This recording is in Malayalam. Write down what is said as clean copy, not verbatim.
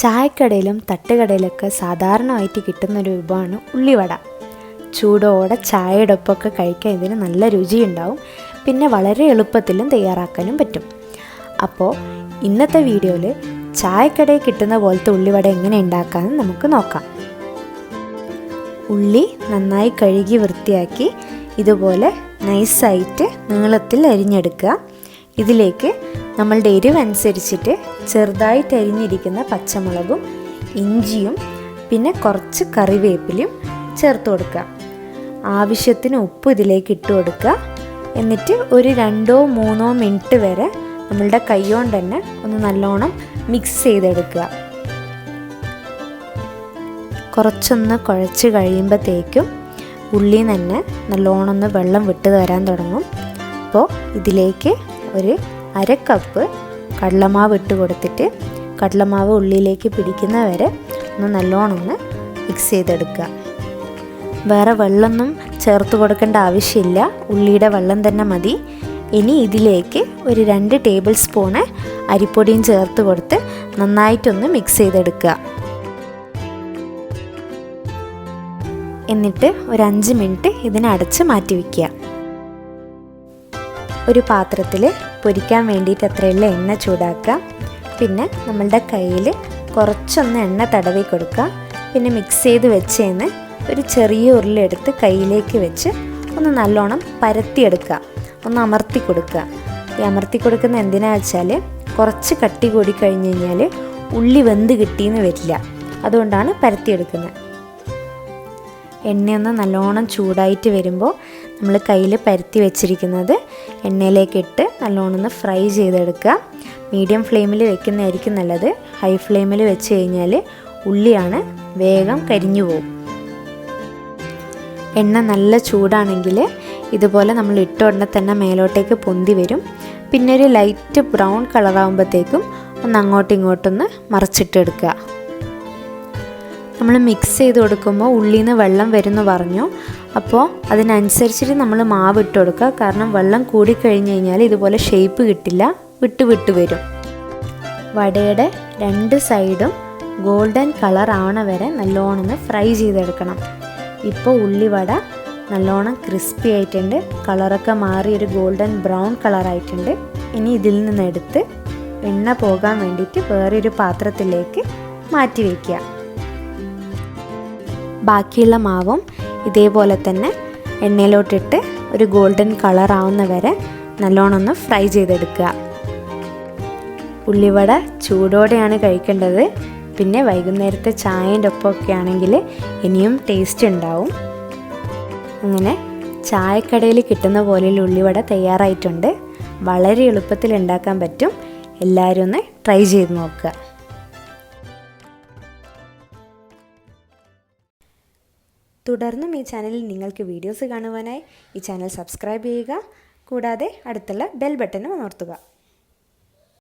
ചായക്കടയിലും തട്ടുകടയിലൊക്കെ സാധാരണമായിട്ട് കിട്ടുന്നൊരു വിഭവമാണ് ഉള്ളിവട. ചൂടോടെ ചായയുടെ ഒപ്പമൊക്കെ കഴിക്കാൻ ഇതിന് നല്ല രുചിയുണ്ടാവും. പിന്നെ വളരെ എളുപ്പത്തിലും തയ്യാറാക്കാനും പറ്റും. അപ്പോൾ ഇന്നത്തെ വീഡിയോയിൽ ചായക്കടയിൽ കിട്ടുന്ന പോലത്തെ ഉള്ളിവട എങ്ങനെ ഉണ്ടാക്കാമെന്ന് നമുക്ക് നോക്കാം. ഉള്ളി നന്നായി കഴുകി വൃത്തിയാക്കി ഇതുപോലെ നൈസായിട്ട് നീളത്തിൽ അരിഞ്ഞെടുക്കുക. ഇതിലേക്ക് നമ്മളുടെ എരിവനുസരിച്ചിട്ട് ചെറുതായിട്ട് അരിഞ്ഞിരിക്കുന്ന പച്ചമുളകും ഇഞ്ചിയും പിന്നെ കുറച്ച് കറിവേപ്പിലയും ചേർത്ത് കൊടുക്കുക. ആവശ്യത്തിന് ഉപ്പ് ഇതിലേക്ക് ഇട്ട് കൊടുക്കുക. എന്നിട്ട് ഒരു 2-3 മിനിറ്റ് വരെ നമ്മളുടെ കൈകൊണ്ട് തന്നെ ഒന്ന് നല്ലോണം മിക്സ് ചെയ്തെടുക്കുക. കുറച്ചൊന്ന് കുഴച്ച് കഴിയുമ്പോഴത്തേക്കും ഉള്ളി തന്നെ നല്ലോണം ഒന്ന് വെള്ളം വിട്ട് വരാൻ തുടങ്ങും. അപ്പോൾ ഇതിലേക്ക് ഒരു 1/2 കപ്പ് കടലമാവ് ഇട്ട് കൊടുത്തിട്ട് കടലമാവ് ഉള്ളിലേക്ക് പിടിക്കുന്ന വരെ ഒന്ന് നല്ലോണം ഒന്ന് മിക്സ് ചെയ്തെടുക്കുക. വേറെ വെള്ളമൊന്നും ചേർത്ത് കൊടുക്കേണ്ട ആവശ്യമില്ല, ഉള്ളിയുടെ വെള്ളം തന്നെ മതി. ഇനി ഇതിലേക്ക് ഒരു 2 ടേബിൾ സ്പൂണ് അരിപ്പൊടിയും ചേർത്ത് കൊടുത്ത് നന്നായിട്ടൊന്ന് മിക്സ് ചെയ്തെടുക്കുക. എന്നിട്ട് ഒരു 5 മിനിറ്റ് ഇതിനെ അടച്ച് മാറ്റി വയ്ക്കുക. ഒരു പാത്രത്തിൽ പൊരിക്കാൻ വേണ്ടിയിട്ട് അത്രയുള്ള എണ്ണ ചൂടാക്കുക. പിന്നെ നമ്മളുടെ കയ്യിൽ കുറച്ചൊന്ന് എണ്ണ തടവി കൊടുക്കുക. പിന്നെ മിക്സ് ചെയ്ത് വെച്ചേന്ന് ഒരു ചെറിയ ഉരുളെടുത്ത് കയ്യിലേക്ക് വെച്ച് ഒന്ന് നല്ലോണം പരത്തിയെടുക്കുക, ഒന്ന് അമർത്തി കൊടുക്കുക. ഈ അമർത്തി കൊടുക്കുന്ന എന്തിനാ വെച്ചാൽ കുറച്ച് കട്ടി കൂടി കഴിഞ്ഞ് കഴിഞ്ഞാൽ ഉള്ളി വെന്ത് കിട്ടിയെന്ന് വരില്ല, അതുകൊണ്ടാണ് പരത്തിയെടുക്കുന്നത്. എണ്ണയൊന്ന് നല്ലോണം ചൂടായിട്ട് വരുമ്പോൾ നമ്മൾ കയ്യിൽ പരത്തി വെച്ചിരിക്കുന്നത് എണ്ണയിലേക്ക് ഇട്ട് നല്ലോണം ഒന്ന് ഫ്രൈ ചെയ്തെടുക്കുക. മീഡിയം ഫ്ലെയിമിൽ വെക്കുന്നതായിരിക്കും നല്ലത്. ഹൈ ഫ്ലെയിമിൽ വെച്ച് കഴിഞ്ഞാൽ ഉള്ളിയാണ് വേഗം കരിഞ്ഞു പോകും. എണ്ണ നല്ല ചൂടാണെങ്കിൽ ഇതുപോലെ നമ്മൾ ഇട്ട ഉടനെ തന്നെ മേലോട്ടേക്ക് പൊന്തി വരും. പിന്നെ ഒരു ലൈറ്റ് ബ്രൗൺ കളറാകുമ്പോഴത്തേക്കും ഒന്ന് അങ്ങോട്ടും ഇങ്ങോട്ടൊന്ന് മറിച്ചിട്ടെടുക്കുക. നമ്മൾ മിക്സ് ചെയ്ത് കൊടുക്കുമ്പോൾ ഉള്ളിൽ നിന്ന് വെള്ളം വരുമെന്ന് പറഞ്ഞു. അപ്പോൾ അതിനനുസരിച്ചിട്ട് നമ്മൾ മാവ് ഇട്ട് കൊടുക്കുക. കാരണം വെള്ളം കൂടിക്കഴിഞ്ഞ് കഴിഞ്ഞാൽ ഇതുപോലെ ഷേപ്പ് കിട്ടില്ല, വിട്ട് വരും. വടയുടെ 2 സൈഡും ഗോൾഡൻ കളർ ആവണ വരെ നല്ലോണം ഫ്രൈ ചെയ്തെടുക്കണം. ഇപ്പോൾ ഉള്ളിവട നല്ലോണം ക്രിസ്പി ആയിട്ടുണ്ട്, കളറൊക്കെ മാറി ഒരു ഗോൾഡൻ ബ്രൗൺ കളറായിട്ടുണ്ട്. ഇനി ഇതിൽ നിന്നെടുത്ത് എണ്ണ പോകാൻ വേണ്ടിയിട്ട് വേറൊരു പാത്രത്തിലേക്ക് മാറ്റി വയ്ക്കുക. ബാക്കിയുള്ള മാവും ഇതേപോലെ തന്നെ എണ്ണയിലോട്ടിട്ട് ഒരു ഗോൾഡൻ കളർ ആവുന്ന വരെ നല്ലോണം ഒന്ന് ഫ്രൈ ചെയ്തെടുക്കുക. ഉള്ളിവട ചൂടോടെയാണ് കഴിക്കേണ്ടത്. പിന്നെ വൈകുന്നേരത്തെ ചായൻ്റെ ഒപ്പമൊക്കെ ആണെങ്കിൽ ഇനിയും ടേസ്റ്റ് ഉണ്ടാവും. അങ്ങനെ ചായക്കടയിൽ കിട്ടുന്ന പോലെയുള്ള ഉള്ളിവട തയ്യാറായിട്ടുണ്ട്. വളരെ എളുപ്പത്തിൽ ഉണ്ടാക്കാൻ പറ്റും. എല്ലാവരും ഒന്ന് ട്രൈ ചെയ്ത് നോക്കുക. തുടർന്നും ഈ ചാനലിൽ നിങ്ങൾക്ക് വീഡിയോസ് കാണുവാനായി ഈ ചാനൽ സബ്സ്ക്രൈബ് ചെയ്യുക. കൂടാതെ അടുത്തുള്ള ബെൽ ബട്ടണും അമർത്തുക.